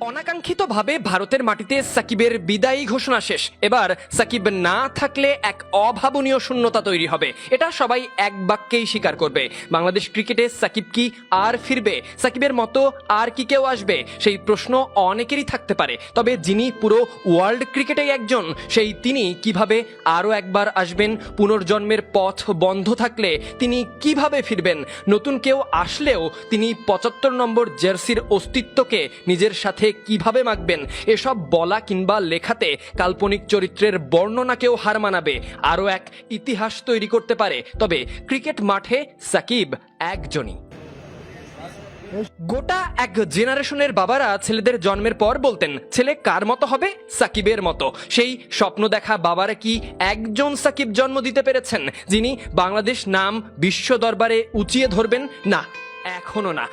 অনাকাঙ্ক্ষিতভাবে ভারতের মাটিতে সাকিবের বিদায়ী ঘোষণা শেষ। এবার সাকিব না থাকলে এক অভাবনীয় শূন্যতা তৈরি হবে, এটা সবাই এক বাক্যেই স্বীকার করবে। বাংলাদেশ ক্রিকেটে সাকিব কি আর ফিরবে? সাকিবের মতো আর কি কেউ আসবে? সেই প্রশ্ন অনেকেরই থাকতে পারে, তবে যিনি পুরো ওয়ার্ল্ড ক্রিকেটেই একজন, সেই তিনি কিভাবে আরও একবার আসবেন? পুনর্জন্মের পথ বন্ধ থাকলে তিনি কিভাবে ফিরবেন? নতুন কেউ আসলেও তিনি ৭৫ নম্বর জার্সির অস্তিত্বকে নিজের সাথে কিভাবে মাখবেন? এসব বলা কিংবা লেখাতে কাল্পনিক চরিত্রের বর্ণনাকেও হার মানাবে, আরও এক ইতিহাস তৈরি করতে পারে। তবে ক্রিকেট মাঠে সাকিব একজনই। গোটা এক জেনারেশনের বাবারা ছেলেদের জন্মের পর বলতেন, ছেলে কার মতো হবে? সাকিবের মতো। সেই স্বপ্ন দেখা বাবারা কি একজন সাকিব জন্ম দিতে পেরেছেন, যিনি বাংলাদেশ নাম বিশ্ব দরবারে উঁচিয়ে ধরবেন? না, এখনো না।